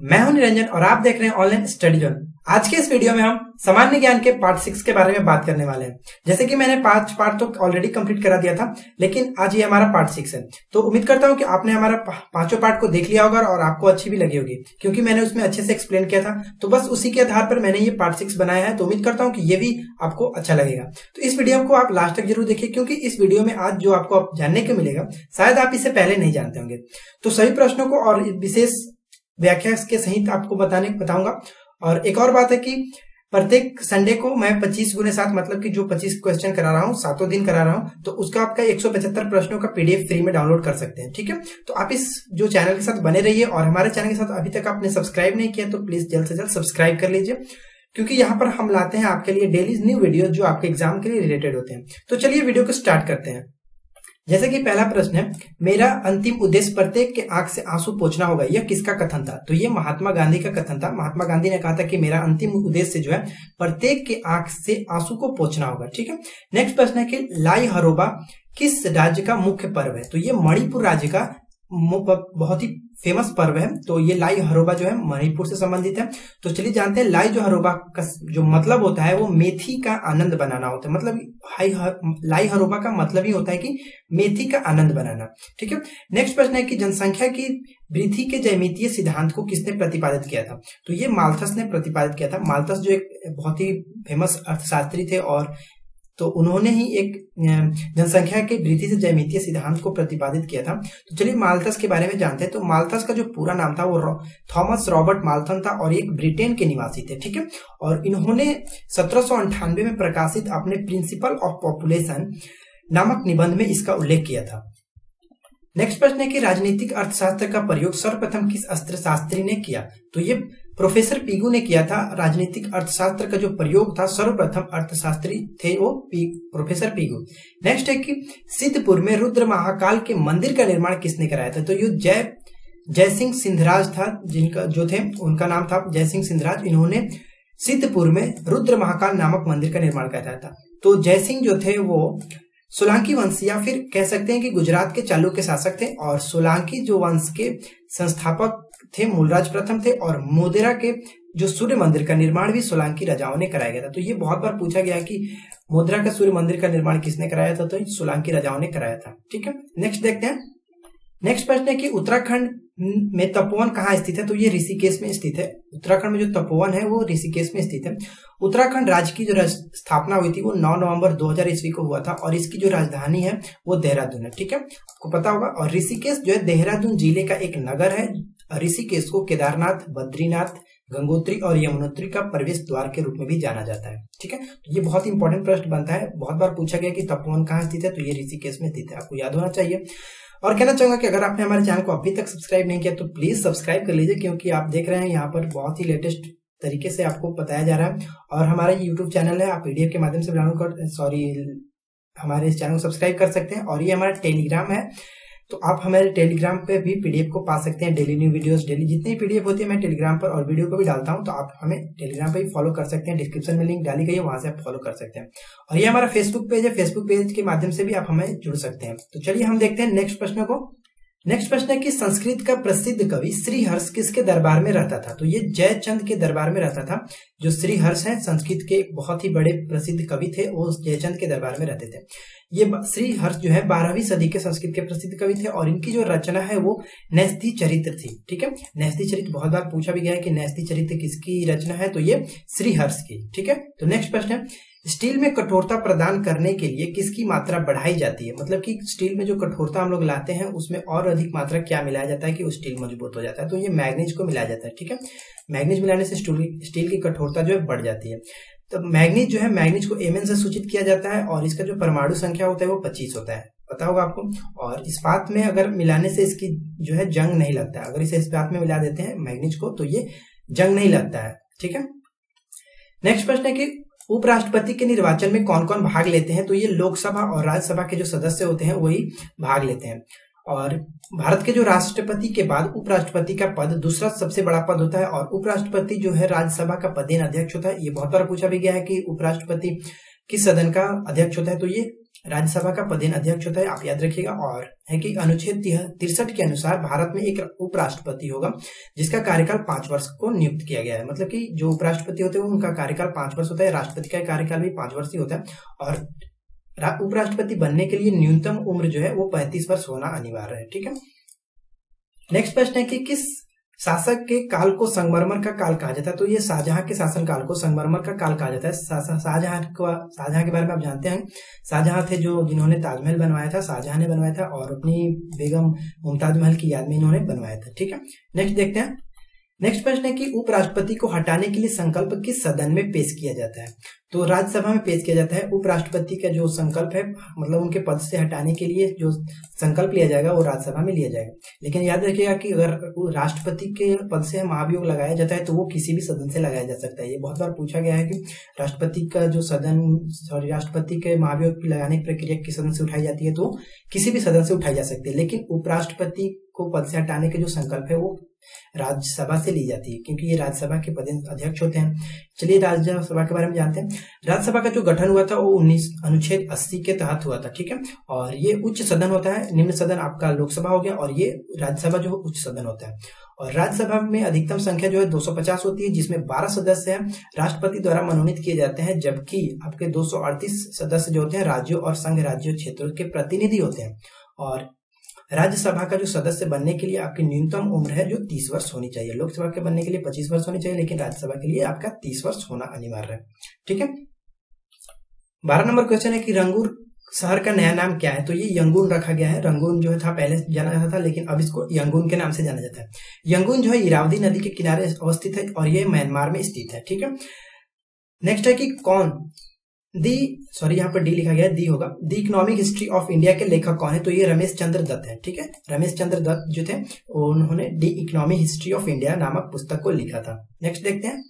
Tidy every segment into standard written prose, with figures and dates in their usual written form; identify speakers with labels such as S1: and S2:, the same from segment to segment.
S1: मैं हूं निरंजन और आप देख रहे हैं ऑनलाइन स्टडी जोन। आज के इस वीडियो में हम सामान्य ज्ञान के पार्ट 6 के बारे में बात करने वाले हैं। जैसे कि मैंने 5 पार्ट तो ऑलरेडी कंप्लीट करा दिया था, लेकिन आज ये हमारा पार्ट 6 है। तो उम्मीद करता हूं कि आपने हमारा 5 पार्ट को देख लिया होगा और आपको अच्छी भी लगी होगी, क्योंकि मैंने उसमें अच्छे से एक्सप्लेन किया था। तो बस उसी के आधार पर मैंने ये पार्ट 6 बनाया है। तो उम्मीद करता हूँ कि ये भी आपको अच्छा लगेगा। तो इस वीडियो को आप लास्ट तक जरूर देखिए, क्योंकि इस वीडियो में आज जो आपको जानने को मिलेगा शायद आप इसे पहले नहीं जानते होंगे। तो सभी प्रश्नों को और विशेष व्याख्या के सहित आपको बताऊंगा। और एक और बात है कि प्रत्येक संडे को मैं 25 गुने 7 मतलब कि जो 25 क्वेश्चन करा रहा हूँ, 7 दिन करा रहा हूँ, तो उसका आपका 175 प्रश्नों का पीडीएफ फ्री में डाउनलोड कर सकते हैं। ठीक है, तो आप इस जो चैनल के साथ बने रहिए। और हमारे चैनल के साथ अभी तक आपने सब्सक्राइब नहीं किया तो प्लीज जल्द से जल्द सब्सक्राइब कर लीजिए, क्योंकि यहाँ पर हम लाते हैं आपके लिए डेली न्यू वीडियो जो आपके एग्जाम के लिए रिलेटेड होते हैं। तो चलिए वीडियो को स्टार्ट करते हैं। जैसे कि पहला प्रश्न है, मेरा अंतिम उद्देश्य प्रत्येक के आंख से आंसू पोंछना होगा। यह किसका कथन था? तो ये महात्मा गांधी का कथन था। महात्मा गांधी ने कहा था कि मेरा अंतिम उद्देश्य जो है प्रत्येक के आंख से आंसू को पोंछना होगा। ठीक है, नेक्स्ट प्रश्न है कि लाई हरोबा किस राज्य का मुख्य पर्व है? तो ये मणिपुर राज्य का बहुत ही फेमस पर्व है। तो ये लाई हरोबा जो है मणिपुर से संबंधित है। तो चलिए जानते हैं, लाई जो हरोबा का जो मतलब होता है वो मेथी का आनंद बनाना होता है। मतलब लाई हरोबा का मतलब ही होता है कि मेथी का आनंद बनाना। ठीक है, नेक्स्ट प्रश्न है कि जनसंख्या की वृद्धि के ज्यामितीय सिद्धांत को किसने प्रतिपादित किया था? तो ये माल्थस ने प्रतिपादित किया था। माल्थस जो एक बहुत ही फेमस अर्थशास्त्री थे, और तो उन्होंने ही एक जनसंख्या के वृद्धि से ज्यामितीय सिद्धांत को प्रतिपादित किया था। तो चलिए माल्थस के बारे में जानते हैं। तो माल्थस का जो पूरा नाम था वो थॉमस रॉबर्ट माल्थन था और एक ब्रिटेन के निवासी थे। ठीक है, और इन्होंने 1798 में प्रकाशित अपने प्रिंसिपल ऑफ पॉपुलेशन नामक निबंध में इसका उल्लेख किया था। नेक्स्ट प्रश्न है कि राजनीतिक अर्थशास्त्र का प्रयोग सर्वप्रथम किस अर्थशास्त्री ने किया? तो ये प्रोफेसर पीगू ने किया था। राजनीतिक अर्थशास्त्र का जो प्रयोग था सर्वप्रथम अर्थशास्त्री थे वो प्रोफेसर पीगू। नेक्स्ट है कि सिद्धपुर में रुद्र महाकाल के मंदिर का निर्माण किसने कराया था? तो ये जय सिंह सिंधराज था, जिनका जो थे उनका नाम था जय सिंह सिंधराज। इन्होंने सिद्धपुर में रुद्र महाकाल नामक मंदिर का निर्माण कराया था। तो जय सिंह जो थे वो सोलंकी वंश या फिर कह सकते हैं कि गुजरात के चालुक्य शासक थे, और सोलंकी जो वंश के संस्थापक थे मूलराज प्रथम थे। और मोदेरा के जो सूर्य मंदिर का निर्माण भी सोलंकी राजाओं ने कराया गया था। तो ये बहुत बार पूछा गया कि मोदेरा का सूर्य मंदिर का निर्माण किसने कराया था? तो सोलंकी राजाओं ने कराया था। ठीक है, नेक्स्ट देखते हैं। नेक्स्ट प्रश्न है कि उत्तराखंड में तपोवन कहाँ स्थित है? तो ये ऋषिकेश में स्थित है। उत्तराखंड में जो तपोवन है वो ऋषिकेश में स्थित है। उत्तराखंड राज्य की जो स्थापना हुई थी वो 9 नवंबर 2000 ईस्वी को हुआ था, और इसकी जो राजधानी है वो देहरादून है। ठीक है, आपको पता होगा। और ऋषिकेश जो है देहरादून जिले का एक नगर है। ऋषिकेश को केदारनाथ, बद्रीनाथ, गंगोत्री और यमुनोत्री का प्रवेश द्वार के रूप में भी जाना जाता है। ठीक है, तो ये बहुत इंपॉर्टेंट प्रश्न बनता है। बहुत बार पूछा गया कि तपोवन कहाँ स्थित है? तो ये ऋषिकेश में स्थित है, आपको याद होना चाहिए। और कहना चाहूंगा कि अगर आपने हमारे चैनल को अभी तक सब्सक्राइब नहीं किया तो प्लीज सब्सक्राइब कर लीजिए, क्योंकि आप देख रहे हैं यहाँ पर बहुत ही लेटेस्ट तरीके से आपको बताया जा रहा है। और हमारा यूट्यूब चैनल है, आप पीडीएफ के माध्यम से हमारे इस चैनल को सब्सक्राइब कर सकते हैं। और ये हमारा टेलीग्राम है, तो आप हमारे टेलीग्राम पे भी पीडीएफ को पा सकते हैं। डेली न्यू वीडियोस, डेली जितनी पीडीएफ होती है मैं टेलीग्राम पर और वीडियो को भी डालता हूं, तो आप हमें टेलीग्राम पे भी फॉलो कर सकते हैं। डिस्क्रिप्शन में लिंक डाली गई है, वहां से आप फॉलो कर सकते हैं। और ये हमारा फेसबुक पेज है, फेसबुक पेज के माध्यम से भी आप हमें जुड़ सकते हैं। तो चलिए हम देखते हैं नेक्स्ट प्रश्न को। नेक्स्ट प्रश्न है कि संस्कृत का प्रसिद्ध कवि श्रीहर्ष किसके दरबार में रहता था? तो ये जयचंद के दरबार में रहता था। जो श्रीहर्ष हैं संस्कृत के बहुत ही बड़े प्रसिद्ध कवि थे, वो जयचंद के दरबार में रहते थे। ये श्रीहर्ष जो है 12वीं सदी के संस्कृत के प्रसिद्ध कवि थे, और इनकी जो रचना है वो न्यस्ती चरित्र थी। ठीक है, न्यस्ती चरित्र बहुत बार पूछा भी गया है कि न्यस्ती चरित्र किसकी रचना है? तो ये श्रीहर्ष की। ठीक है, तो नेक्स्ट प्रश्न है, स्टील में कठोरता प्रदान करने के लिए किसकी मात्रा बढ़ाई जाती है? मतलब कि स्टील में जो कठोरता हम लोग लाते हैं उसमें और अधिक मात्रा क्या मिलाया जाता है कि वो स्टील मजबूत हो जाता है? तो ये मैग्नीज को मिलाया जाता है। ठीक है, मैग्नीज मिलाने से स्टील की कठोरता जो है बढ़ जाती है। तो मैग्नीज जो है, मैग्नीज को Mn से सूचित किया जाता है, और इसका जो परमाणु संख्या होता है वो 25 होता है, पता होगा आपको। और इस्पात में अगर मिलाने से इसकी जो है जंग नहीं लगता है। अगर इसे इस्पात में मिला देते हैं मैग्नीज को तो ये जंग नहीं लगता है। ठीक है, नेक्स्ट प्रश्न है कि उपराष्ट्रपति के निर्वाचन में कौन कौन भाग लेते हैं? तो ये लोकसभा और राज्यसभा के जो सदस्य होते हैं वही भाग लेते हैं। और भारत के जो राष्ट्रपति के बाद उपराष्ट्रपति का पद दूसरा सबसे बड़ा पद होता है, और उपराष्ट्रपति जो है राज्यसभा का पदेन अध्यक्ष होता है। ये बहुत बार पूछा भी गया है कि उपराष्ट्रपति किस सदन का अध्यक्ष होता है? तो ये राज्यसभा का पदेन अध्यक्ष होता है, आप याद रखिएगा। और है कि अनुच्छेद 63 के अनुसार भारत में एक उपराष्ट्रपति होगा जिसका कार्यकाल 5 वर्ष को नियुक्त किया गया है। मतलब कि जो उपराष्ट्रपति होते हैं उनका कार्यकाल 5 वर्ष होता है, राष्ट्रपति का कार्यकाल भी 5 वर्ष ही होता है। और उपराष्ट्रपति बनने के लिए न्यूनतम उम्र जो है वो 35 वर्ष होना अनिवार्य है। ठीक है, नेक्स्ट प्रश्न है कि किस शासक के काल को संगमरमर का काल कहा जाता है? तो ये शाहजहां के शासन काल को संगमरमर का काल कहा जाता है। शाहजहां के बारे में आप जानते हैं, शाहजहां थे जिन्होंने ताजमहल बनवाया था, शाहजहां ने बनवाया था और अपनी बेगम मुमताज महल की याद में इन्होंने बनवाया था। ठीक है, नेक्स्ट देखते हैं। नेक्स्ट प्रश्न है कि उपराष्ट्रपति को हटाने के लिए संकल्प किस सदन में पेश किया जाता है? तो राज्यसभा में पेश किया जाता है। उपराष्ट्रपति का जो संकल्प है, मतलब उनके पद से हटाने के लिए जो संकल्प लिया जाएगा वो राज्यसभा में लिया जाएगा। लेकिन याद रखिएगा कि अगर राष्ट्रपति के पद से महाभियोग लगाया जाता है तो वो किसी भी सदन से लगाया जा सकता है। ये बहुत बार पूछा गया है कि राष्ट्रपति के महाभियोग लगाने की प्रक्रिया किस सदन से उठाई जाती है, तो किसी भी सदन से उठाई जा सकती है। लेकिन उपराष्ट्रपति को पद से हटाने के जो संकल्प है वो राज्यसभा से ली जाती है, क्योंकि ये राज्यसभा के पदेन अध्यक्ष होते हैं। चलिए राज्यसभा के बारे में जानते हैं। राज्यसभा का जो गठन हुआ था वो अनुच्छेद 80 के तहत हुआ था। ठीक है, और ये उच्च सदन होता है। निम्न सदन आपका लोकसभा हो गया और ये राज्यसभा जो उच्च सदन होता है। और राज्यसभा में अधिकतम संख्या जो है 250 होती है, जिसमें 12 सदस्य हैं राष्ट्रपति द्वारा मनोनीत किए जाते हैं, जबकि आपके 238 सदस्य जो होते हैं राज्यों और संघ राज्यों क्षेत्रों के प्रतिनिधि होते हैं। और राज्यसभा का जो सदस्य बनने के लिए आपकी न्यूनतम उम्र है जो 30 वर्ष होनी चाहिए। लोकसभा के बनने के लिए 25 वर्ष होनी चाहिए, लेकिन राज्यसभा के लिए आपका 30 वर्ष होना अनिवार्य है। ठीक है, 12 नंबर क्वेश्चन है कि रंगून शहर का नया नाम क्या है? तो ये यंगून रखा गया है। रंगून जो था पहले जाना जाता था, लेकिन अब इसको यंगून के नाम से जाना जाता है। यंगून जो है इरावदी नदी के किनारे अवस्थित है और ये म्यांमार में स्थित है। ठीक है, नेक्स्ट है कि यहाँ पर डी लिखा गया है, दी होगा। The economic history of India के लेखक कौन है? तो ये रमेश चंद्र दत्त है। ठीक है, रमेश चंद्र दत्त जो थे उन्होंने the economic history of India नामक पुस्तक को लिखा था। नेक्स्ट देखते हैं।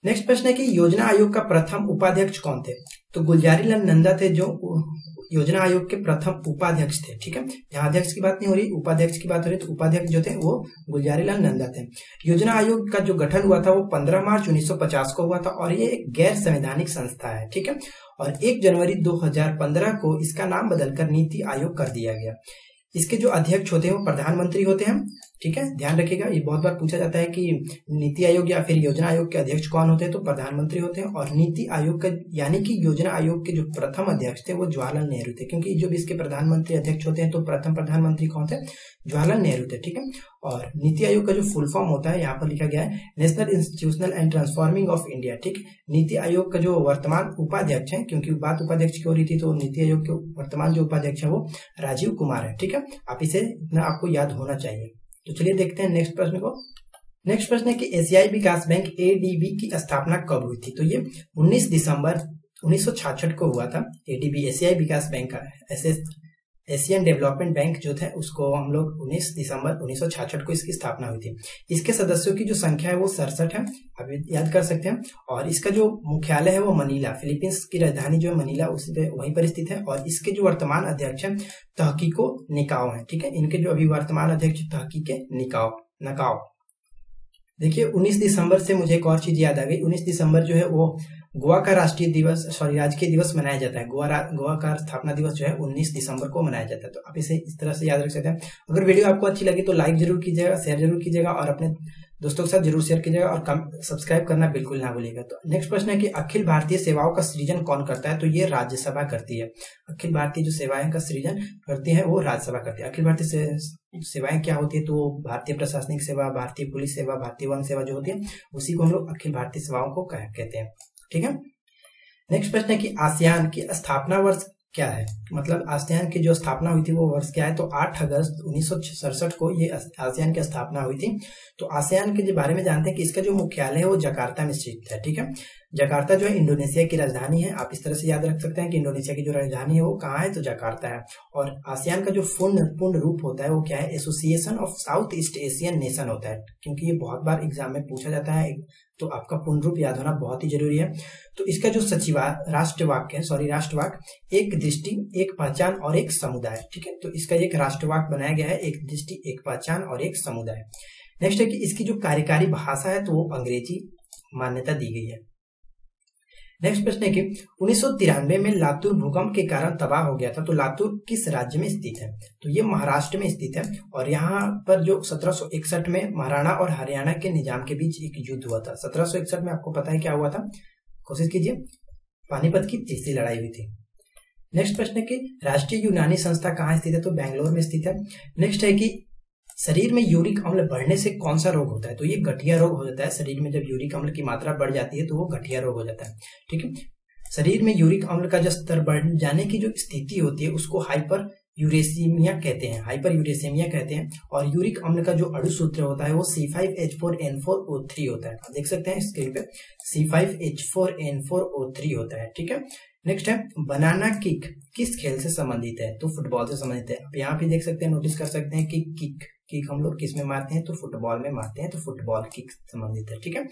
S1: नेक्स्ट प्रश्न है कि योजना आयोग का प्रथम उपाध्यक्ष कौन थे? तो गुलजारी लाल नंदा थे जो योजना आयोग के प्रथम उपाध्यक्ष थे। ठीक है, यहाँ अध्यक्ष की बात नहीं हो रही, उपाध्यक्ष की बात हो रही। तो उपाध्यक्ष जो थे वो गुलजारी लाल नंदा थे। योजना आयोग का जो गठन हुआ था वो 15 मार्च 1950 को हुआ था और ये एक गैर संवैधानिक संस्था है। ठीक है, और 1 जनवरी 2015 को इसका नाम बदलकर नीति आयोग कर दिया गया। इसके जो अध्यक्ष होते हैं वो प्रधानमंत्री होते हैं। ठीक है, ध्यान रखिएगा, ये बहुत बार पूछा जाता है कि नीति आयोग या फिर योजना आयोग के अध्यक्ष कौन होते हैं? तो प्रधानमंत्री होते हैं। और नीति आयोग का यानी कि योजना आयोग के जो प्रथम अध्यक्ष थे वो जवाहरलाल नेहरू थे, क्योंकि जो भी इसके प्रधानमंत्री अध्यक्ष होते हैं तो प्रथम प्रधानमंत्री कौन थे? जवाहरलाल नेहरू थे। ठीक है, और नीति आयोग का जो फुल फॉर्म होता है यहाँ पर लिखा गया है national institutional and transforming of India. ठीक, नीति आयोग का जो वर्तमान उपाध्यक्ष है, क्योंकि बात उपाध्यक्ष की हो रही थी, तो नीति आयोग के वर्तमान जो उपाध्यक्ष है वो राजीव कुमार है। ठीक है, आप इसे इतना आपको याद होना चाहिए। तो चलिए देखते हैं नेक्स्ट प्रश्न को। नेक्स्ट प्रश्न है कि एशियाई विकास बैंक ADB की स्थापना कब हुई थी? तो ये 19 दिसंबर 1966 को हुआ था। ADB एशियाई विकास बैंक का एशियन डेवलपमेंट बैंक जो था उसको हम लोग 19 दिसंबर 1966 को इसकी स्थापना हुई थी। इसके सदस्यों की जो संख्या है वो 67 है, आप याद कर सकते हैं। और इसका जो मुख्यालय है वो मनीला, फिलीपींस की राजधानी जो है मनीला वहीं पर स्थित है। और इसके जो वर्तमान अध्यक्ष है तहकीको निकाओ है। ठीक है, इनके जो अभी वर्तमान अध्यक्ष तहकीके नकाओ। देखिए 19 दिसंबर से मुझे एक और चीज याद आ गई। 19 दिसंबर जो है वो गोवा का राजकीय दिवस मनाया जाता है। गोवा का स्थापना दिवस जो है 19 दिसंबर को मनाया जाता है। तो आप इसे इस तरह से याद रख सकते हैं। अगर वीडियो आपको अच्छी लगी तो लाइक जरूर कीजिएगा, शेयर जरूर कीजिएगा और अपने दोस्तों के साथ जरूर शेयर कीजिएगा और सब्सक्राइब करना बिल्कुल ना भूलिएगा। तो नेक्स्ट प्रश्न है कि अखिल भारतीय सेवाओं का सृजन कौन करता है? तो ये राज्यसभा करती है। अखिल भारतीय जो सेवाएं का सृजन करती है वो राज्यसभा करती है। अखिल भारतीय सेवाएं क्या होती है? तो भारतीय प्रशासनिक सेवा, भारतीय पुलिस सेवा, भारतीय वन सेवा जो होती है उसी को हम लोग अखिल भारतीय सेवाओं को कहते हैं। ठीक है, नेक्स्ट प्रश्न है कि आसियान की स्थापना वर्ष क्या है? मतलब आसियान की जो स्थापना हुई थी वो वर्ष क्या है? तो 8 अगस्त 1967 को ये आसियान की स्थापना हुई थी। तो आसियान के बारे में जानते हैं कि इसका जो मुख्यालय है वो जकार्ता में स्थित है। ठीक है, जकार्ता जो है इंडोनेशिया की राजधानी है। आप इस तरह से याद रख सकते हैं कि इंडोनेशिया की जो राजधानी है वो कहाँ है? तो जकार्ता है। और आसियान का जो पूर्ण रूप होता है वो क्या है? Association of south east Asian nation होता है, क्योंकि ये बहुत बार एग्जाम में पूछा जाता है, तो आपका पूर्ण रूप याद होना बहुत ही जरूरी है। तो इसका जो राष्ट्रवाक्य एक दृष्टि, एक पहचान और एक समुदाय। ठीक है, तो इसका एक राष्ट्रवाक्य बनाया गया है, एक दृष्टि, एक पहचान और एक समुदाय। नेक्स्ट है कि इसकी जो कार्यकारी भाषा है तो वो अंग्रेजी मान्यता दी गई है। नेक्स्ट प्रश्न है कि 1993 में लातूर भूकंप के कारण तबाह हो गया था, तो लातूर किस राज्य में स्थित है? तो ये महाराष्ट्र में स्थित है और यहाँ पर जो 1761 में महाराणा और हरियाणा के निजाम के बीच एक युद्ध हुआ था। 1761 में आपको पता है क्या हुआ था? कोशिश कीजिए, पानीपत की तीसरी लड़ाई हुई थी। नेक्स्ट प्रश्न है कि राष्ट्रीय यूनानी संस्था कहाँ स्थित है? तो बेंगलोर में स्थित है। नेक्स्ट है कि शरीर में यूरिक अम्ल बढ़ने से कौन सा रोग होता है? तो ये गठिया रोग हो जाता है। शरीर में जब यूरिक अम्ल की मात्रा बढ़ जाती है तो वो गठिया रोग हो जाता है। ठीक है, शरीर में यूरिक अम्ल का जो स्तर बढ़ जाने की जो स्थिति होती है उसको हाइपर यूरेसीमिया कहते हैं, हाइपर यूरेसीमिया कहते हैं। और यूरिक अम्ल का जो अणु सूत्र होता है वो C5H4N4O3 होता है। आप देख सकते हैं स्क्रीन पे C5H4N4O3 होता है। ठीक है, नेक्स्ट है बनाना किक किस खेल से संबंधित है? तो फुटबॉल से संबंधित है। आप यहाँ भी देख सकते हैं, नोटिस कर सकते हैं कि किक हम लोग किस में मारते हैं? तो फुटबॉल में मारते हैं, तो फुटबॉल किक संबंधित है। ठीक है,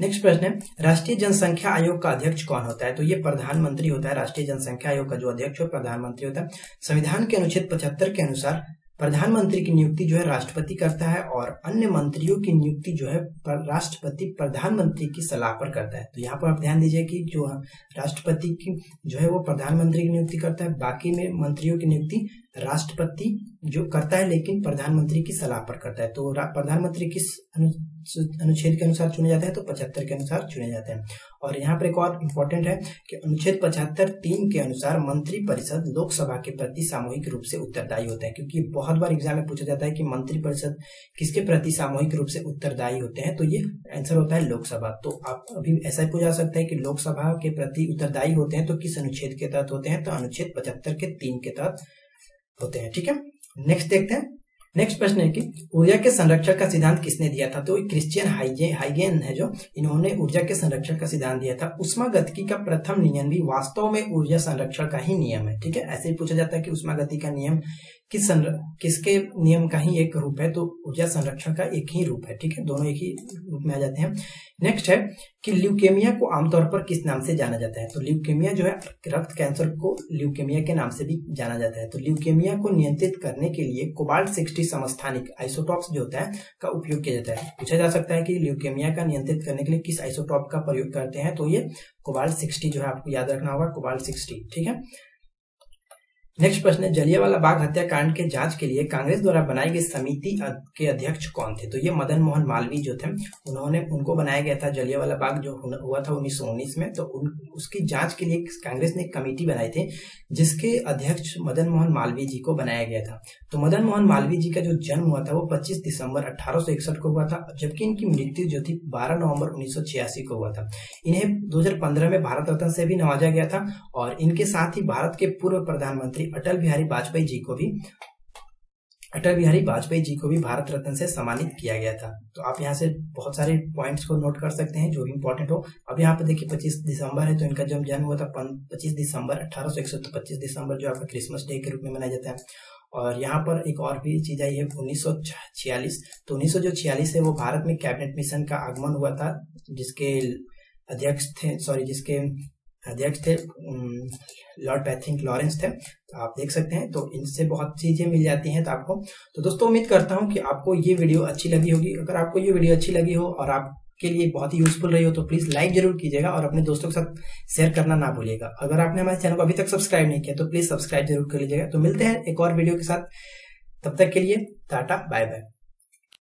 S1: नेक्स्ट प्रश्न है राष्ट्रीय जनसंख्या आयोग का अध्यक्ष कौन होता है? तो ये प्रधानमंत्री होता है। राष्ट्रीय जनसंख्या आयोग का जो अध्यक्ष है प्रधानमंत्री होता है। संविधान के अनुच्छेद 75 के अनुसार प्रधानमंत्री की नियुक्ति जो है राष्ट्रपति करता है और अन्य मंत्रियों की नियुक्ति जो है राष्ट्रपति प्रधानमंत्री की सलाह पर करता है। तो यहाँ पर आप ध्यान दीजिए कि जो राष्ट्रपति की जो है वो प्रधानमंत्री की नियुक्ति करता है, बाकी में मंत्रियों की नियुक्ति राष्ट्रपति जो करता है लेकिन प्रधानमंत्री की सलाह पर करता है। तो प्रधानमंत्री किस अनुच्छेद के अनुसार चुने जाते हैं? तो 75 के अनुसार चुने जाते हैं। और यहाँ पर एक और इम्पोर्टेंट है कि अनुच्छेद 75(3) के अनुसार मंत्री परिषद लोकसभा के प्रति सामूहिक रूप से उत्तरदायी होता है, क्योंकि बहुत बार एग्जाम में पूछा जाता है कि मंत्री परिषद किसके प्रति सामूहिक रूप से उत्तरदायी होते हैं, तो ये आंसर होता है लोकसभा। तो आप अभी ऐसा पूछा सकता है कि लोकसभा के प्रति उत्तरदायी होते हैं तो किस अनुच्छेद के तहत होते हैं? तो अनुच्छेद 75 के 3 के तहत होते हैं। ठीक है, नेक्स्ट देखते हैं। नेक्स्ट प्रश्न है कि ऊर्जा के संरक्षण का सिद्धांत किसने दिया था? तो क्रिश्चियन हाइगेन है जो इन्होंने ऊर्जा के संरक्षण का सिद्धांत दिया था। उष्मागतिकी का प्रथम नियम भी वास्तव में ऊर्जा संरक्षण का ही नियम है। ठीक है, ऐसे ही पूछा जाता है कि उष्मागतिकी का नियम किसके नियम का ही एक रूप है? तो ऊर्जा संरक्षण का एक ही रूप है। ठीक है, दोनों एक ही रूप में आ जाते हैं। नेक्स्ट है कि ल्यूकेमिया को आमतौर पर किस नाम से जाना जाता है? तो ल्यूकेमिया जो है रक्त कैंसर को ल्यूकेमिया के नाम से भी जाना जाता है। तो ल्यूकेमिया को नियंत्रित करने के लिए कोबाल्ट 60 समस्थानिक आइसोटॉप्स जो होता है का उपयोग किया जाता है। पूछा जा सकता है कि ल्यूकेमिया का नियंत्रित करने के लिए किस आइसोटॉप का प्रयोग करते हैं? तो ये कोबाल्ट 60 जो है आपको याद रखना होगा, कोबाल्ट 60। ठीक है, नेक्स्ट प्रश्न है जलियांवाला बाग हत्याकांड के जांच के लिए कांग्रेस द्वारा बनाई गई समिति के अध्यक्ष कौन थे? तो ये मदन मोहन मालवीय जो थे उनको बनाया गया था। जलियांवाला बाग जो हुआ था 1919 में, तो उसकी जांच के लिए कांग्रेस ने एक कमेटी बनाई थी जिसके अध्यक्ष मदन मोहन मालवीय जी को बनाया गया था। तो मदन मोहन मालवीय जी का जो जन्म हुआ था वो 25 दिसंबर 1861 को हुआ था, जबकि इनकी मृत्यु जो थी 12 नवंबर 1986 को हुआ था। इन्हें 2015 में भारत रत्न से भी नवाजा गया था और इनके साथ ही भारत के पूर्व प्रधानमंत्री अटल बिहारी वाजपेयी जी को भी भारत रत्न से सम्मानित किया गया था। तो आप यहाँ से बहुत सारे पॉइंट्स को नोट कर सकते हैं जो भी इंपॉर्टेंट हो। अब यहाँ पे देखिए 25 दिसंबर है, तो इनका जब जन्म हुआ था 25 दिसंबर 1861, तो 25 दिसंबर जो आपका क्रिसमस डे के रूप में मनाया जाता है। और यहाँ पर एक और भी चीज आई है 1946, तो 1946 से वो भारत में कैबिनेट मिशन का आगमन हुआ था जिसके अध्यक्ष थे लॉर्ड पैट्रिक लॉरेंस थे। तो आप देख सकते हैं, तो इनसे बहुत चीजें मिल जाती हैं तो आपको। तो दोस्तों उम्मीद करता हूं कि आपको ये वीडियो अच्छी लगी होगी। अगर आपको ये वीडियो अच्छी लगी हो और आपके लिए बहुत ही यूजफुल रही हो तो प्लीज लाइक जरूर कीजिएगा और अपने दोस्तों के साथ शेयर करना ना भूलिएगा। अगर आपने हमारे चैनल को अभी तक सब्सक्राइब नहीं किया तो प्लीज सब्सक्राइब जरूर कर लीजिएगा। तो मिलते हैं एक और वीडियो के साथ, तब तक के लिए टाटा बाय बाय।